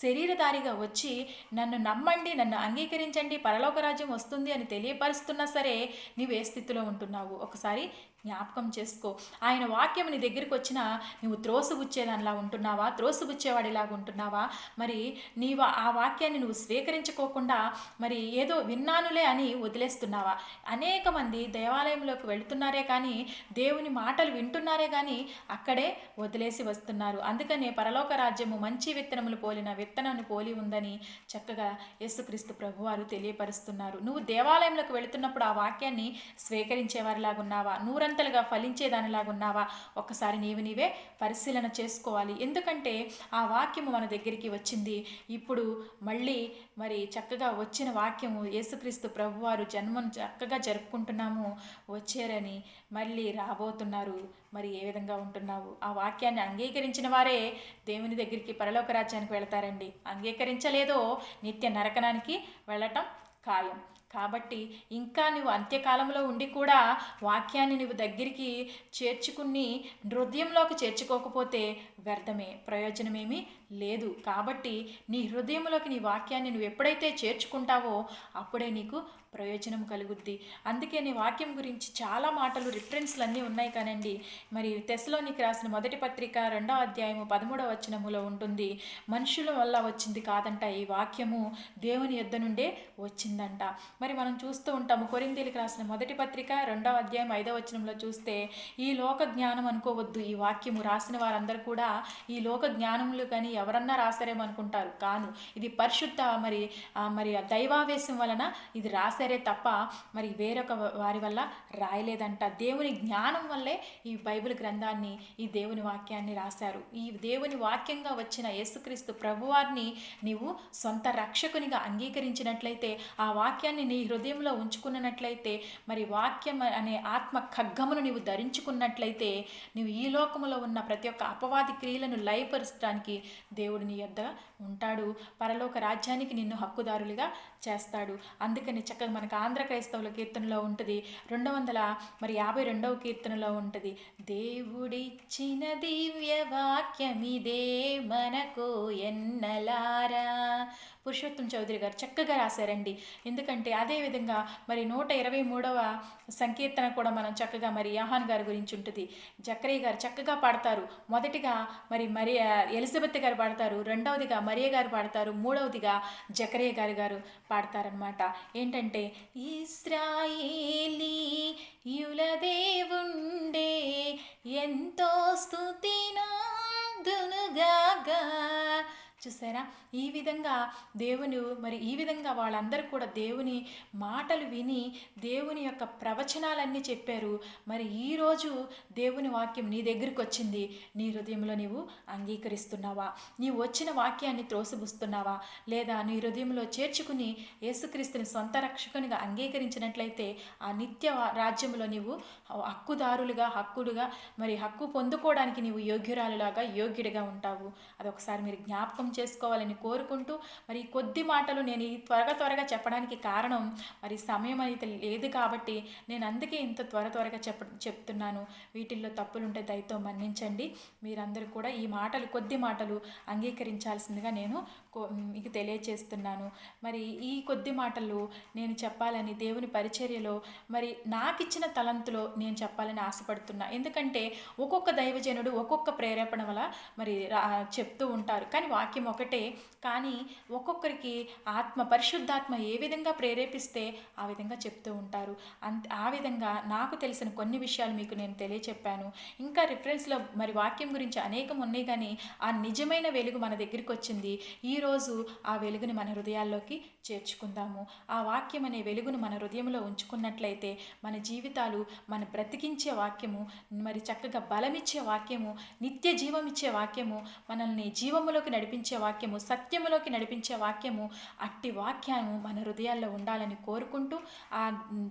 శరీరధారిగా వచ్చి నన్ను నమ్మండి, నన్ను అంగీకరించండి, పరలోక రాజ్యం వస్తుంది అని తెలియపరుస్తున్నా సరే నీవు ఏ స్థితిలో ఉంటున్నావు ఒకసారి జ్ఞాపకం చేసుకో. ఆయన వాక్యం నీ దగ్గరికి వచ్చినా నువ్వు త్రోసిపుచ్చేదానిలా ఉంటున్నావా, త్రోసిపుచ్చేవాడిలాగా ఉంటున్నావా? మరి నీవు ఆ వాక్యాన్ని నువ్వు స్వీకరించుకోకుండా మరి ఏదో విన్నానులే అని వదిలేస్తున్నావా? అనేక మంది దేవాలయంలోకి వెళుతున్నారే కానీ దేవుని మాటలు వింటున్నారే కానీ అక్కడే వదిలేసి వస్తున్నారు. అందుకనే పరలోక రాజ్యము మంచి విత్తనములు పోలిన విత్తనాన్ని పోలి ఉందని చక్కగా యేసుక్రీస్తు ప్రభువారు తెలియపరుస్తున్నారు. నువ్వు దేవాలయంలోకి వెళుతున్నప్పుడు ఆ వాక్యాన్ని స్వీకరించేవారిలాగున్నావా, నూరంతలుగా ఫలించేదానిలాగున్నావా? ఒక్కసారి నీవే పరిశీలన చేసుకోవాలి. ఎందుకంటే ఆ వాక్యము మన దగ్గరికి వచ్చింది. ఇప్పుడు మళ్ళీ మరి చక్కగా వచ్చిన వాక్యము యేసుక్రీస్తు ప్రభువారు జన్మను చక్కగా జరుపుకుంటున్నాము, వచ్చారని, మళ్ళీ రాబోతున్నారు. మరి ఏ విధంగా ఉంటున్నావు? ఆ వాక్యాన్ని అంగీకరించిన వారే దేవుని దగ్గరికి పరలోక రాజ్యానికి వెళతారండి. అంగీకరించలేదో నిత్య నరకనానికి వెళ్ళటం ఖాయం. కాబట్టి ఇంకా నువ్వు అంత్యకాలంలో ఉండి కూడా వాక్యాన్ని నువ్వు దగ్గరికి చేర్చుకుని హృదయంలోకి చేర్చుకోకపోతే వ్యర్థమే, ప్రయోజనమేమీ లేదు. కాబట్టి నీ హృదయంలోకి నీ వాక్యాన్ని నువ్వు ఎప్పుడైతే చేర్చుకుంటావో అప్పుడే నీకు ప్రయోజనం కలుగుద్ది. అందుకే నీ వాక్యం గురించి చాలా మాటలు రిఫరెన్స్లు అన్నీ ఉన్నాయి కానండి. మరి తెస్సలోనికి రాసిన మొదటి పత్రిక 2వ అధ్యాయము 13వ వచనములో ఉంటుంది, మనుషుల వల్ల వచ్చింది కాదంట ఈ వాక్యము, దేవుని యొద్ద నుండే వచ్చిందంట. మరి మనం చూస్తూ ఉంటాము కొరింథీయులకు రాసిన మొదటి పత్రిక 2వ అధ్యాయం 5వ వచనంలో చూస్తే, ఈ లోక జ్ఞానం అనుకోవద్దు. ఈ వాక్యము రాసిన వారందరూ కూడా ఈ లోక జ్ఞానములు కానీ ఎవరన్నా రాసారేమో అనుకుంటారు. కాను, ఇది పరిశుద్ధ మరి దైవావేశం వలన ఇది రాసారే తప్ప మరి వేరొక వారి వల్ల రాయలేదంట. దేవుని జ్ఞానం వల్లే ఈ బైబిల్ గ్రంథాన్ని, ఈ దేవుని వాక్యాన్ని రాశారు. ఈ దేవుని వాక్యంగా వచ్చిన యేసుక్రీస్తు ప్రభువారిని నీవు సొంత రక్షకునిగా అంగీకరించినట్లయితే, ఆ వాక్యాన్ని నీ హృదయంలో ఉంచుకున్నట్లయితే, మరి వాక్యం అనే ఆత్మ ఖడ్గమును నీవు ధరించుకున్నట్లయితే, నువ్వు ఈ లోకములో ఉన్న ప్రతి ఒక్క అపవాది క్రియలను లయపరచడానికి దేవుడు నీ యొద్ద ఉంటాడు. పరలోక రాజ్యానికి నిన్ను హక్కుదారులుగా చేస్తాడు. అందుకని చక్కగా మనకు ఆంధ్ర క్రైస్తవుల కీర్తనలో ఉంటుంది, 252వ కీర్తనలో ఉంటుంది, దేవుడిచ్చిన దివ్య వాక్యమిదే మనకు ఎన్నలారా. పురుషోత్తం చౌదరి గారు చక్కగా రాశారండి. ఎందుకంటే అదేవిధంగా మరి 123వ సంకీర్తన కూడా మనం చక్కగా మరి యోహాన్ గారి గురించి ఉంటుంది. జకరియా గారు చక్కగా పాడతారు. మొదటిగా మరి ఎలిజబెత్ గారు పాడతారు, రెండవదిగా మరియ గారు పాడతారు, మూడవదిగా జకరియా గారు పాడతారనమాట. ఏంటంటే, ఇశ్రాయేలీయుల దేవుండే ఎంతో స్తుతినందునుగాగా. చూసారా, ఈ విధంగా ఈ విధంగా వాళ్ళందరూ కూడా దేవుని మాటలు విని దేవుని యొక్క ప్రవచనాలన్నీ చెప్పారు. మరి ఈరోజు దేవుని వాక్యం నీ దగ్గరికి వచ్చింది. నీ హృదయంలో నీవు అంగీకరిస్తున్నావా? నీవు వచ్చిన వాక్యాన్ని త్రోసిపుస్తున్నావా? లేదా నీ హృదయంలో చేర్చుకుని యేసుక్రీస్తుని సొంత రక్షకునిగా అంగీకరించినట్లయితే ఆ నిత్య రాజ్యంలో నీవు హక్కుడుగా మరి హక్కు పొందుకోవడానికి నీవు యోగ్యురాలులాగా యోగ్యుడిగా ఉంటావు. అదొకసారి మీరు జ్ఞాపకం చేసుకోవాలని కోరుకుంటూ, మరి కొద్ది మాటలు నేను ఈ త్వరగా చెప్పడానికి కారణం, మరి సమయం అయితే లేదు కాబట్టి నేను అందుకే ఇంత త్వరగా చెప్తున్నాను. వీటిల్లో తప్పులుంటే దయతో మన్నించండి. మీరందరూ కూడా ఈ కొద్ది మాటలు అంగీకరించాల్సిందిగా నేను మీకు తెలియచేస్తున్నాను. మరి ఈ కొద్ది మాటలు నేను చెప్పాలని దేవుని పరిచర్యలో మరి నాకిచ్చిన తలంతులో నేను చెప్పాలని ఆశపడుతున్నా. ఎందుకంటే ఒక్కొక్క దైవజనుడు ఒక్కొక్క ప్రేరేపణ వల్ల మరి చెప్తూ ఉంటారు. కానీ వాక్యం ఒకటే, కానీ ఒక్కొక్కరికి పరిశుద్ధాత్మ ఏ విధంగా ప్రేరేపిస్తే ఆ విధంగా చెప్తూ ఉంటారు. ఆ విధంగా నాకు తెలిసిన కొన్ని విషయాలు మీకు నేను తెలియచెప్పాను. ఇంకా రిఫరెన్స్లో మరి వాక్యం గురించి అనేకం ఉన్నాయి, కానీ ఆ నిజమైన వెలుగు మన దగ్గరికి వచ్చింది. ఈరోజు ఆ వెలుగుని మన హృదయాల్లోకి చేర్చుకుందాము. ఆ వాక్యం అనే వెలుగును మన హృదయంలో ఉంచుకున్నట్లయితే మన జీవితాలు, మన బ్రతికించే వాక్యము, మరి చక్కగా బలమిచ్చే వాక్యము, నిత్య జీవం ఇచ్చే వాక్యము, మనల్ని జీవములోకి నడిపించే వాక్యము, సత్యములోకి నడిపించే వాక్యము, అట్టి వాక్యము మన హృదయాల్లో ఉండాలని కోరుకుంటూ, ఆ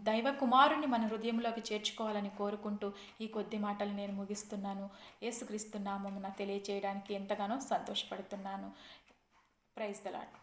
దైవ కుమారుని మన హృదయంలోకి చేర్చుకోవాలని కోరుకుంటూ ఈ కొద్ది మాటలు నేను ముగిస్తున్నాను. యేసుక్రీస్తు నామమున తెలియజేయడానికి ఎంతగానో సంతోషపడుతున్నాను. Praise the lord.